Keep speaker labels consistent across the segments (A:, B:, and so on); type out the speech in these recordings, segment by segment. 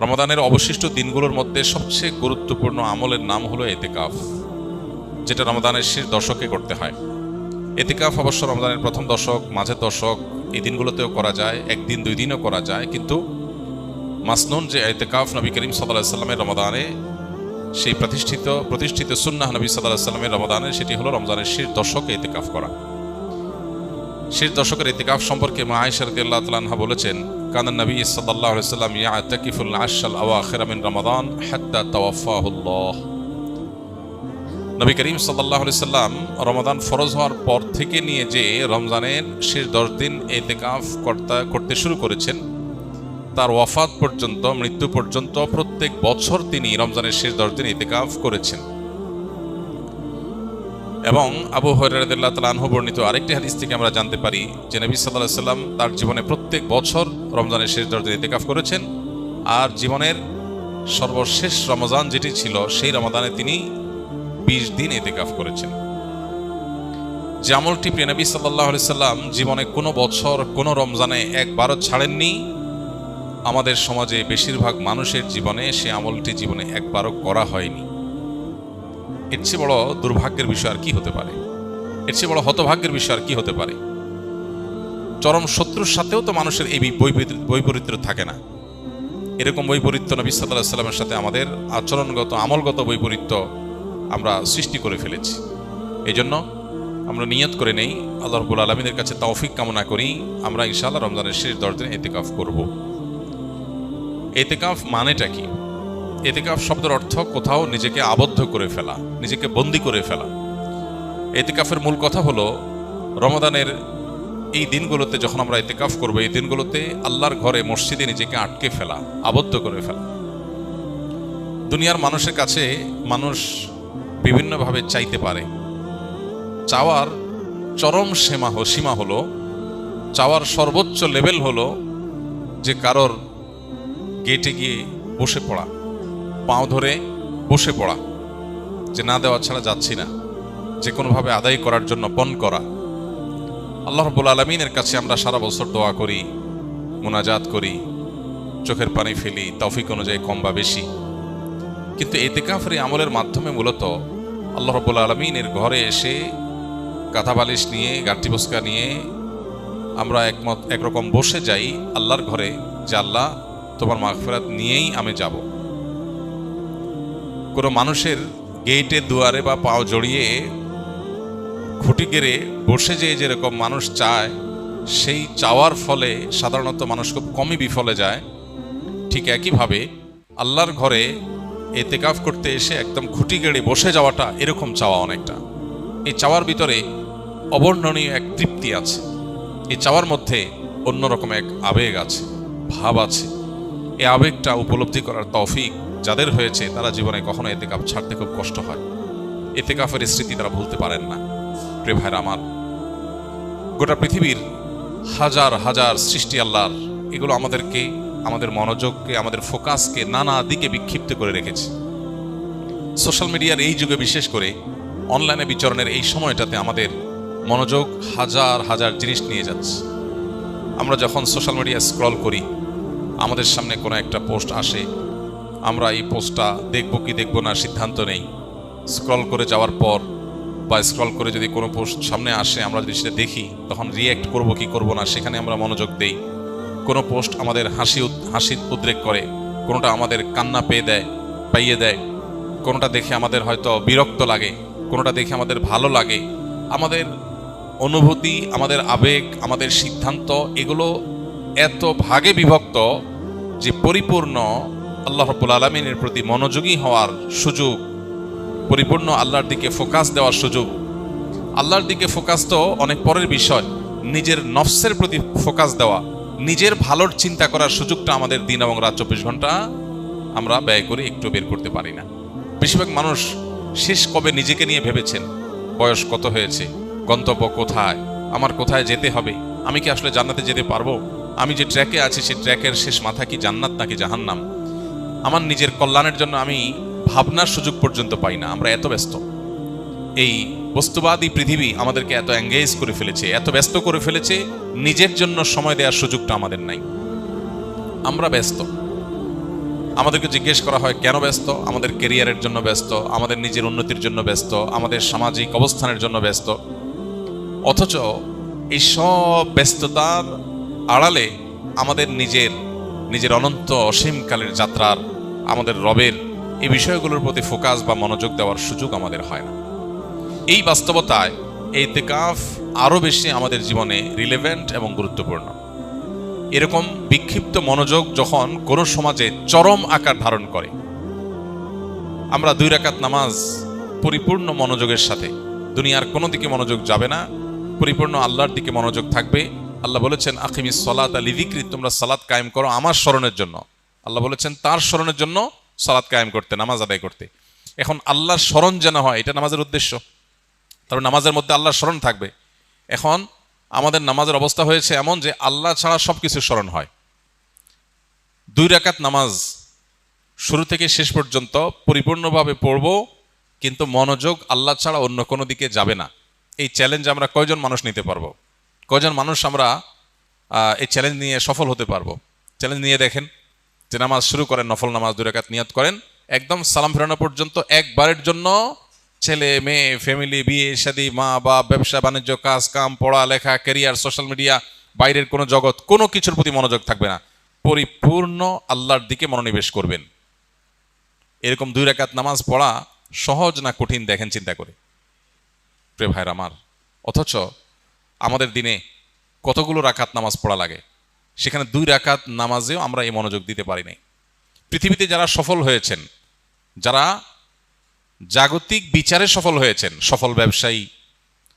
A: রমাদানের অবশিষ্ট দিনগুলোর মধ্যে সবচেয়ে গুরুত্বপূর্ণ আমলের নাম হলো এতেকাফ, যেটা রমাদানের শেষ দশকে করতে হয়। এতেকাফ অবশ্য রমাদানের প্রথম দশক, মাঝের দশক, এই দিনগুলোতেও করা যায়, একদিন দুই দিনও করা যায়, কিন্তু মাসনুন যে এতেকাফ নবী করিম সাল্লাল্লাহু আলাইহি সাল্লামের রমাদানে, সেই প্রতিষ্ঠিত সুন্নাহ নবী সাল্লাল্লাহু আলাইহি সাল্লামের রমাদানে, সেটি হলো রমজানের শেষ দশকে এতেকাফ করা। শেষ দশকের এতেকাফ সম্পর্কে মা আয়েশা রাদিয়াল্লাহু তাআলা আনহা বলেছেন, কানা নবী সাল্লাল্লাহু আলাইহি সাল্লাম ইয়াতাকিফুল আশরাল আওয়াখির মিন রমাদান হাত্তা তাওয়াফাহুল্লাহ। নবী করিম সাল্লাল্লাহু আলাইহি সাল্লাম রমাদান ফরজ হওয়ার পর থেকে নিয়ে যে রমজানের শেষ 10 দিন এতেকাফ করতে শুরু করেছেন, তার ওয়াফাত পর্যন্ত, মৃত্যু পর্যন্ত প্রত্যেক বছর তিনি রমজানের শেষ 10 দিন এতেকাফ করেছেন। এবং আবু হুরায়রা রাদিয়াল্লাহু তাআলা আনহু বর্ণিত আরেকটি হাদিস থেকে আমরা জানতে পারি যে নবী সাল্লাল্লাহু আলাইহি সাল্লাম তার জীবনে প্রত্যেক বছর রমজানের শেষ 10 দিন ইতিকাফ করেছেন, আর জীবনের সর্বশেষ রমজান যেটি ছিল সেই রমজানে তিনি 20 দিন ইতিকাফ করেছেন। যে আমলটি প্রিয় নবী সাল্লাল্লাহু আলাইহি সাল্লাম জীবনে কোনো বছর কোনো রমজানে একবারও ছাড়েননি, আমাদের সমাজে বেশিরভাগ মানুষের জীবনে সে আমলটি জীবনে একবারও করা হয়নি। এর চেয়ে বড় দুর্ভাগ্যের বিষয় আর কি হতে পারে? এর চেয়ে বড় হতভাগ্যের বিষয় আর কি হতে পারে? চরম শত্রুর সাথেও তো মানুষের এই বৈপরীত্য থাকে না। এরকম বৈপরীত্য নবী সাল্লাল্লাহু আলাইহি সাল্লামের সাথে আমাদের আচরণগত, আমলগত বৈপরীত্য আমরা সৃষ্টি করে ফেলেছি। এই জন্য আমরা নিয়ত করে নেই, আল্লাহ রাব্বুল আলামিনের কাছে তৌফিক কামনা করি, আমরা ইনশাআল্লাহ রমজানের শেষ 10 দিন ইতিকাফ করব। ইতিকাফ মানেটা কি? এতেকাফ শব্দের অর্থ কোথাও নিজেকে আবদ্ধ করে ফেলা, নিজেকে বন্দী করে ফেলা। এতেকাফের মূল কথা হলো রমাদানের এই দিনগুলোতে যখন আমরা এতেকাফ করব, এই দিনগুলোতে আল্লাহর ঘরে, মসজিদে নিজেকে আটকে ফেলা, আবদ্ধ করে ফেলা। দুনিয়ার মানুষের কাছে মানুষ বিভিন্নভাবে চাইতে পারে। চাওয়ার চরম সীমা হলো, চাওয়ার সর্বোচ্চ লেভেল হলো যে কারোর গেটে গিয়ে বসে পড়া, পাও ধরে বসে পড়া, যে না দেওয়া ছাড়া যাচ্ছি না, যে কোনোভাবে আদায় করার জন্য পণ করা। আল্লাহ রাব্বুল আলামিনের কাছে আমরা সারা বছর দোয়া করি, মুনাজাত করি, চোখের পানি ফেলি, তৌফিক অনুযায়ী কম বা বেশি, কিন্তু ইতিকাফের আমলের মাধ্যমে মূলত আল্লাহ রাব্বুল আলামিনের ঘরে এসে কাঁথা বালিশ নিয়ে, গাঁটি বসকা নিয়ে আমরা একরকম বসে যাই আল্লাহর ঘরে, যে আল্লাহ তোমার মাগফিরাত নিয়েই আমি যাব। কোনো মানুষের গেটে, দুয়ারে বা পাও জড়িয়ে খুঁটি গেড়ে বসে যেরকম মানুষ চায়, সেই চাওয়ার ফলে সাধারণত মানুষ খুব কমই বিফলে যায়। ঠিক একইভাবে আল্লাহর ঘরে ইতিকাফ করতে এসে একদম খুঁটি গেড়ে বসে যাওয়াটা এরকম চাওয়া অনেকটা। এই চাওয়ার ভিতরে অবর্ণনীয় এক তৃপ্তি আছে, এই চাওয়ার মধ্যে অন্যরকম এক আবেগ আছে, ভাব আছে। এই আবেগটা উপলব্ধি করার তৌফিক যাদের হয়েছে তারা জীবনে কখনো ইতিকাফ ছাড়তে খুব কষ্ট হয়, ইতিকাফের স্মৃতি তারা ভুলতে পারেন না। প্রিয় ভাইরা আমার, গোটা পৃথিবীর হাজার হাজার সৃষ্টি আল্লাহর, এগুলো আমাদেরকে, আমাদের মনোযোগকে, আমাদের ফোকাসকে নানা দিকে বিক্ষিপ্ত করে রেখেছে। সোশ্যাল মিডিয়ার এই যুগে, বিশেষ করে অনলাইনে বিচরণের এই সময়টাতে আমাদের মনোযোগ হাজার হাজার জিনিস নিয়ে যাচ্ছে। আমরা যখন সোশ্যাল মিডিয়া স্ক্রল করি, আমাদের সামনে কোনো একটা পোস্ট আসে, আমরা এই পোস্টটা দেখব কি দেখব না সিদ্ধান্ত নেই। স্ক্রল করে যাওয়ার পর বা স্ক্রল করে যদি কোনো পোস্ট সামনে আসে, আমরা যদি সেটা দেখি, তখন রিয়্যাক্ট করব কি করব না সেখানে আমরা মনোযোগ দেই। কোনো পোস্ট আমাদের হাসি উদ্রেক করে, কোনোটা আমাদের কান্না পাইয়ে দেয়, কোনোটা দেখে আমাদের হয়তো বিরক্ত লাগে, কোনোটা দেখে আমাদের ভালো লাগে। আমাদের অনুভূতি, আমাদের আবেগ, আমাদের সিদ্ধান্ত, এগুলো এত ভাগে বিভক্ত যে পরিপূর্ণ আল্লাহ রাব্বুল আলামিনের প্রতি মনোযোগী হওয়ার সুযোগ, পরিপূর্ণ আল্লাহর দিকে ফোকাস দেওয়ার সুযোগ, আল্লাহর দিকে ফোকাস তো অনেক পরের বিষয়, নিজের নফসের প্রতি ফোকাস দেওয়া, নিজের ভালোর চিন্তা করার সুযোগটা আমাদের দিন এবং রাত 24 ঘন্টা আমরা ব্যয় করে একটু বের করতে পারি না। বেশিরভাগ মানুষ শেষ কবে নিজেকে নিয়ে ভেবেছেন? বয়স কত হয়েছে? গন্তব্য কোথায়? আমার কোথায় যেতে হবে? আমি কি আসলে জান্নাতে যেতে পারবো? আমি যে ট্র্যাকে আছি সেই ট্র্যাকের শেষ মাথা কি জান্নাত নাকি জাহান্নাম? আমার নিজের কল্যাণের জন্য আমি ভাবনার সুযোগ পর্যন্ত পাই না। আমরা এত ব্যস্ত, এই বস্তুবাদী পৃথিবী আমাদেরকে এত এঙ্গেজ করে ফেলেছে, এত ব্যস্ত করে ফেলেছে, নিজের জন্য সময় দেওয়ার সুযোগটা আমাদের নাই। আমরা ব্যস্ত, আমাদেরকে জিজ্ঞেস করা হয় কেন ব্যস্ত? আমাদের কেরিয়ারের জন্য ব্যস্ত, আমাদের নিজের উন্নতির জন্য ব্যস্ত, আমাদের সামাজিক অবস্থানের জন্য ব্যস্ত। অথচ এই সব ব্যস্ততার আড়ালে আমাদের নিজের অনন্ত অসীমকালের যাত্রার, আমাদের রবের এই বিষয়গুলোর প্রতি ফোকাস বা মনোযোগ দেওয়ার সুযোগ আমাদের হয় না। এই বাস্তবতায় ইতিকাফ আরও বেশি আমাদের জীবনে রিলেভেন্ট এবং গুরুত্বপূর্ণ। এরকম বিক্ষিপ্ত মনোযোগ যখন কোনো সমাজে চরম আকার ধারণ করে, আমরা 2 রাকাত নামাজ পরিপূর্ণ মনোযোগের সাথে, দুনিয়ার কোনো দিকে মনোযোগ যাবে না, পরিপূর্ণ আল্লাহর দিকে মনোযোগ থাকবে। আল্লাহ বলেছেন আকিমিস সালাতা লিযিকরি, তোমরা সালাত কায়েম করো আমার স্মরণের জন্য। আল্লাহ বলেছেন তার স্মরণের জন্য সালাত কায়েম করতে, নামাজ আদায় করতে। এখন আল্লাহর স্মরণ যেন হয়, এটা নামাজের উদ্দেশ্য। তবে নামাজের মধ্যে আল্লাহর স্মরণ থাকবে। এখন আমাদের নামাজের অবস্থা হয়েছে এমন যে আল্লাহ ছাড়া সব কিছু স্মরণ হয়। 2 রাকাত নামাজ শুরু থেকে শেষ পর্যন্ত পরিপূর্ণভাবে পড়ব, কিন্তু মনোযোগ আল্লাহ ছাড়া অন্য কোনো দিকে যাবে না। এই চ্যালেঞ্জ আমরা কয়জন মানুষ নিতে পারবো? কয়জন মানুষ আমরা এই চ্যালেঞ্জ নিয়ে সফল হতে পারবো? চ্যালেঞ্জ নিয়ে দেখেন যে নামাজ শুরু করেন, নফল নামাজ 2 রাকাত নিয়ত করেন, একদম সালাম ফেরানো পর্যন্ত একবারের জন্য ছেলে মেয়ে, ফ্যামিলি, বিয়ে শাদী, মা বাপ, ব্যবসা বাণিজ্য, কাজ কাম, পড়ালেখা, ক্যারিয়ার, সোশ্যাল মিডিয়া, বাইরের কোনো জগৎ, কোনো কিছুর প্রতি মনোযোগ থাকবে না। পরিপূর্ণ আল্লাহর দিকে মনোনিবেশ করবেন। এরকম 2 রাকাত নামাজ পড়া সহজ না কঠিন দেখেন চিন্তা করে, প্রিয় ভাইরা আমার। অথচ আমাদের দিনে কতগুলো রাকাত নামাজ পড়া লাগে, সেখানে 2 রাকাত নামাজেও আমরা এই মনোযোগ দিতে পারি নাই। পৃথিবীতে যারা সফল হয়েছেন, যারা জাগতিক বিচারে সফল হয়েছেন, সফল ব্যবসায়ী,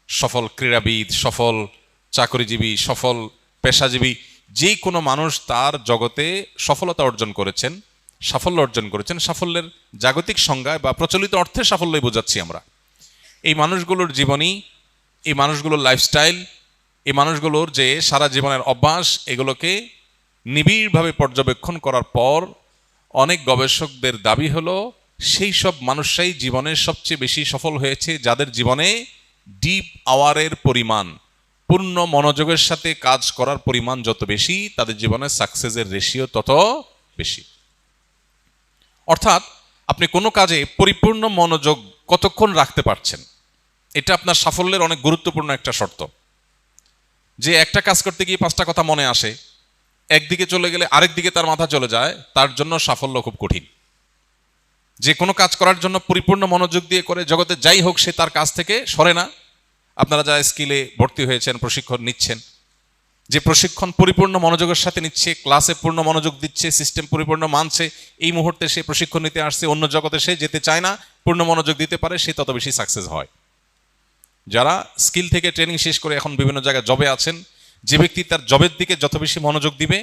A: সফল ক্রীড়াবিদ, সফল চাকরিজীবী, সফল পেশাজীবী, যে কোনো মানুষ তার জগতে সফলতা অর্জন করেছেন, সাফল্য অর্জন করেছেন। সাফল্যের জাগতিক সংজ্ঞায় বা প্রচলিত অর্থে সাফল্যই বোঝাচ্ছি আমরা। এই মানুষগুলোর জীবনী, এই মানুষগুলোর লাইফস্টাইল, এই মানুষগুলোর যে সারা জীবনের অভ্যাস, এগুলোকে নিবিড়ভাবে পর্যবেক্ষণ করার পর অনেক গবেষকদের দাবি হলো সেই সব মানুষরাই জীবনের সবচেয়ে বেশি সফল হয়েছে যাদের জীবনে ডিপ আওয়ারের পরিমাণ, পূর্ণ মনোযোগের সাথে কাজ করার পরিমাণ যত বেশি, তাদের জীবনে সাকসেসের রেশিও তত বেশি। অর্থাৎ আপনি কোনো কাজে পরিপূর্ণ মনোযোগ কতক্ষণ রাখতে পারছেন, এটা আপনার সাফল্যের অনেক গুরুত্বপূর্ণ একটা শর্ত। যে একটা কাজ করতে গিয়ে 5টা কথা মনে আসে, একদিকে চলে গেলে আরেক দিকে তার মাথা চলে যায়, তার জন্য সাফল্য খুব কঠিন। যে কোনো কাজ করার জন্য পরিপূর্ণ মনোযোগ দিয়ে করে, জগতে যাই হোক সে তার কাজ থেকে সরে না। আপনারা যা স্কিলে ভর্তি হয়েছেন, প্রশিক্ষণ নিচ্ছেন, যে প্রশিক্ষণ পরিপূর্ণ মনোযোগের সাথে নিচ্ছে, ক্লাসে পূর্ণ মনোযোগ দিচ্ছে, সিস্টেম পরিপূর্ণ মানছে, এই মুহূর্তে সে প্রশিক্ষণ নিতে আসছে, অন্য জগতে সে যেতে চায় না, পূর্ণ মনোযোগ দিতে পারে, সে তত বেশি সাকসেস হয়। যারা স্কিল থেকে ট্রেনিং শেষ করে এখন বিভিন্ন জায়গায় জবে আছেন, যে ব্যক্তি তার জবের দিকে যত বেশি মনোযোগ দিবে,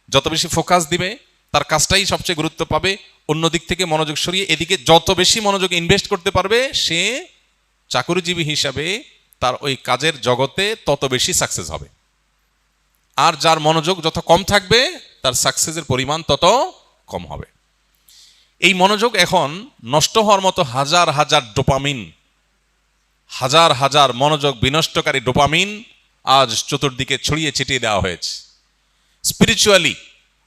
A: যত বেশি ফোকাস দিবে, তার কাজটাই সবচেয়ে গুরুত্ব পাবে, অন্য দিক থেকে মনোযোগ সরিয়ে এদিকে যত বেশি মনোযোগ ইনভেস্ট করতে পারবে, সে চাকরিজীবী হিসাবে তার ওই কাজের জগতে তত বেশি সাকসেস হবে। আর যার মনোযোগ যত কম থাকবে, তার সাকসেসের পরিমাণ তত কম হবে। এই মনোযোগ এখন নষ্ট হওয়ার মতো হাজার হাজার ডোপামিন, হাজার হাজার মনোযোগ বিনষ্টকারী ডোপামিন আজ চতুর্দিকে ছড়িয়ে ছিটিয়ে দেওয়া হয়েছে। স্পিরিচুয়ালি,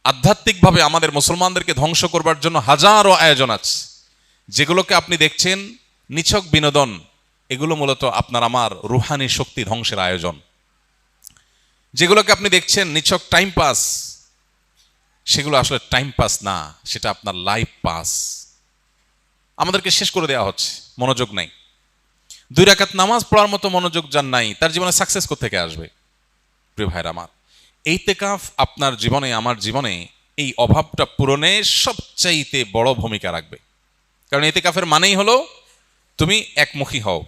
A: আধ্যাত্মিকভাবে আমাদের মুসলমানদেরকে ধ্বংস করবার জন্য হাজারো আয়োজন আছে। যেগুলোকে আপনি দেখছেন নিছক বিনোদন, এগুলো মূলত আপনার আমার রুহানি শক্তি ধ্বংসের আয়োজন। যেগুলোকে আপনি দেখছেন নিছক টাইম পাস, সেগুলো আসলে টাইম পাস না, সেটা আপনার লাইফ পাস। আমাদেরকে শেষ করে দেওয়া হচ্ছে, মনোযোগ নাই। 2 রাকাত নামাজ পড়ার মতো মনোযোগ যার নাই, তার জীবনে সাকসেস কোত্থেকে আসবে? প্রিয় ভাইরা আমার, ইতিকাফ আপনার জীবনে, আমার জীবনে এই অভাবটা পূরণে সবচাইতে বড় ভূমিকা রাখবে। কারণ ইতিকাফের মানেই হলো তুমি একমুখী হও।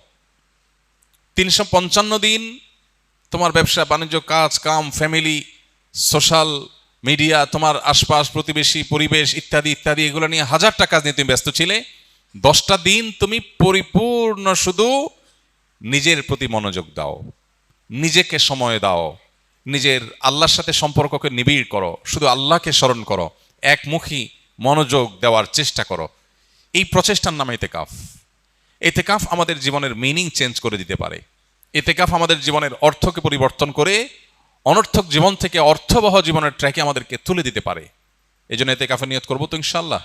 A: 355 দিন তোমার ব্যবসা বাণিজ্য, কাজ কাম, ফ্যামিলি, সোশ্যাল মিডিয়া, তোমার আশপাশ, প্রতিবেশী, পরিবেশ ইত্যাদি ইত্যাদি, এগুলো নিয়ে হাজারটা কাজ নিয়ে তুমি ব্যস্ত ছিলে। 10টা দিন তুমি পরিপূর্ণ শুধু নিজের প্রতি মনোযোগ দাও, নিজেকে সময় দাও, নিজের আল্লাহর সাথে সম্পর্ককে নিবিড় করো, শুধু আল্লাহকে স্মরণ করো, একমুখী মনোযোগ দেওয়ার চেষ্টা করো। এই প্রচেষ্টার নাম ইতিকাফ। ইতিকাফ আমাদের জীবনের মিনিং চেঞ্জ করে দিতে পারে। ইতিকাফ আমাদের জীবনের অর্থকে পরিবর্তন করে অনর্থক জীবন থেকে অর্থবহ জীবনের ট্র্যাকে আমাদেরকে তুলে দিতে পারে। এই জন্য ইতিকাফে নিয়ত করবো তো ইনশাআল্লাহ।